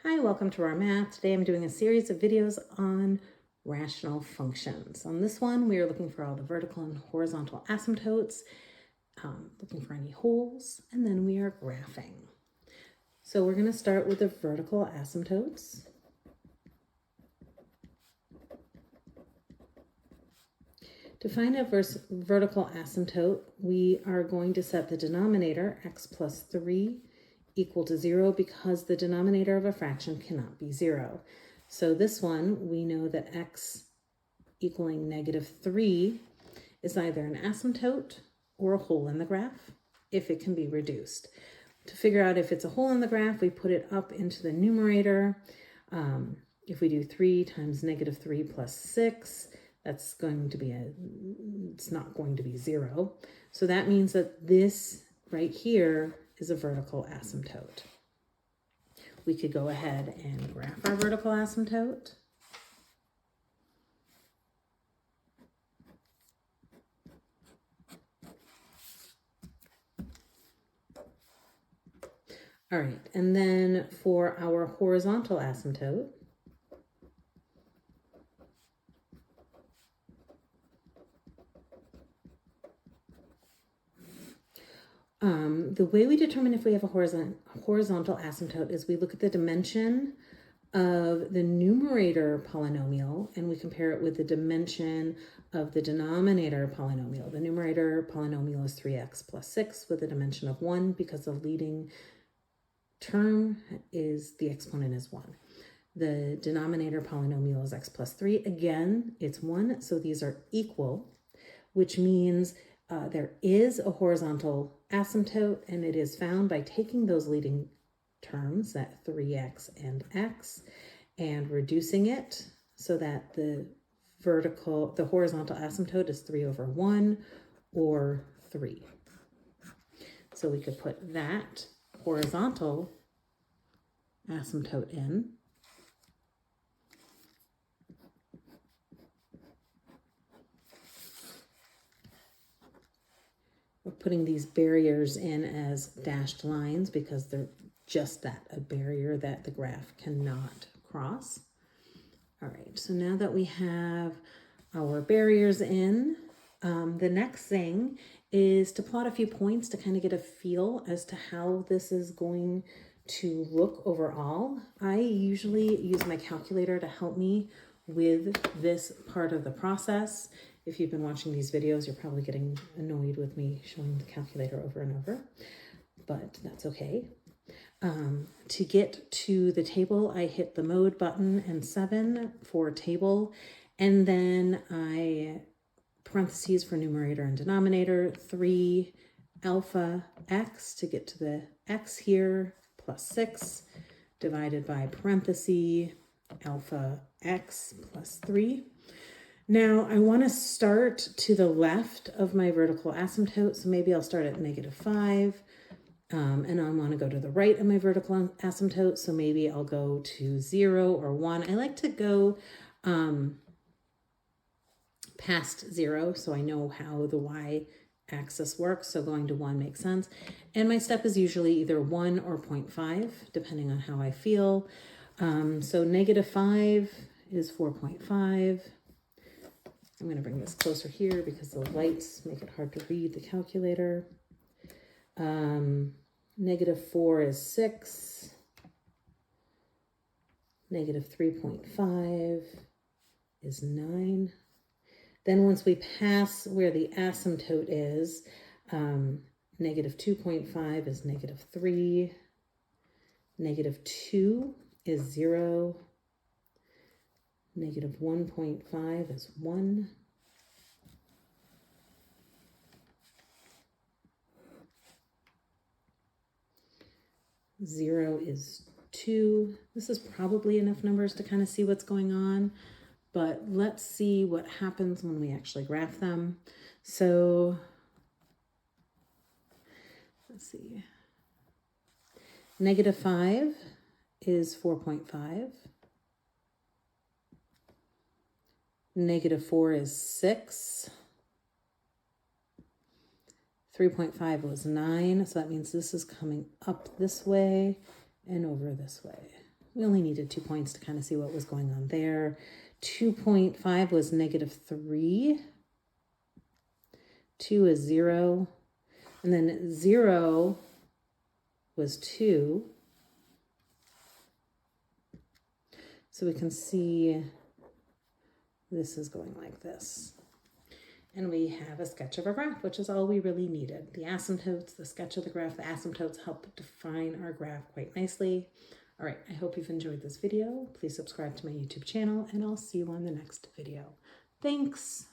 Hi, welcome to our math. Today I'm doing a series of videos on rational functions. On this one, we are looking for all the vertical and horizontal asymptotes, looking for any holes, and then we are graphing. So we're going to start with the vertical asymptotes. To find a vertical asymptote, we are going to set the denominator, x plus 3, equal to 0 because the denominator of a fraction cannot be 0. So this one, we know that x equaling -3 is either an asymptote or a hole in the graph if it can be reduced. To figure out if it's a hole in the graph, we put it up into the numerator. If we do 3 times -3 plus 6, that's going to be it's not going to be 0. So that means that this right here is a vertical asymptote. We could go ahead and graph our vertical asymptote. All right, and then for our horizontal asymptote, the way we determine if we have a horizontal asymptote is we look at the dimension of the numerator polynomial and we compare it with the dimension of the denominator polynomial. The numerator polynomial is 3x plus 6 with a dimension of 1 because the leading term is the exponent is 1. The denominator polynomial is x plus 3. Again, it's 1, so these are equal, which means there is a horizontal asymptote, and it is found by taking those leading terms, that 3x and x, and reducing it so that the horizontal asymptote is 3 over 1 or 3. So we could put that horizontal asymptote in. We're putting these barriers in as dashed lines because they're just that, a barrier that the graph cannot cross. All right, so now that we have our barriers in, the next thing is to plot a few points to kind of get a feel as to how this is going to look overall. I usually use my calculator to help me with this part of the process. If you've been watching these videos, you're probably getting annoyed with me showing the calculator over and over, but that's okay. To get to the table, I hit the mode button and 7 for table, and then I parentheses for numerator and denominator, 3 alpha x to get to the x here, plus 6 divided by parenthesis alpha x plus 3. Now I want to start to the left of my vertical asymptote, so maybe I'll start at -5, and I want to go to the right of my vertical asymptote, so maybe I'll go to 0 or 1. I like to go past 0 so I know how the y-axis works, so going to 1 makes sense. And my step is usually either 1 or 0.5, depending on how I feel. So -5 is 4.5. I'm going to bring this closer here because the lights make it hard to read the calculator. -4 is 6. -3.5 is 9. Then once we pass where the asymptote is, -2.5 is -3. -2 is 0. -1.5 is 1. Zero is 2. This is probably enough numbers to kind of see what's going on, but let's see what happens when we actually graph them. So let's see. -5 is 4.5. -4 is 6. 3.5 was 9, so that means this is coming up this way and over this way. We only needed 2 points to kind of see what was going on there. 2.5 was -3. 2 is 0. And then 0 was 2. So we can see this is going like this. And we have a sketch of our graph, which is all we really needed. The asymptotes, the sketch of the graph, the asymptotes help define our graph quite nicely. All right, I hope you've enjoyed this video. Please subscribe to my YouTube channel, and I'll see you on the next video. Thanks.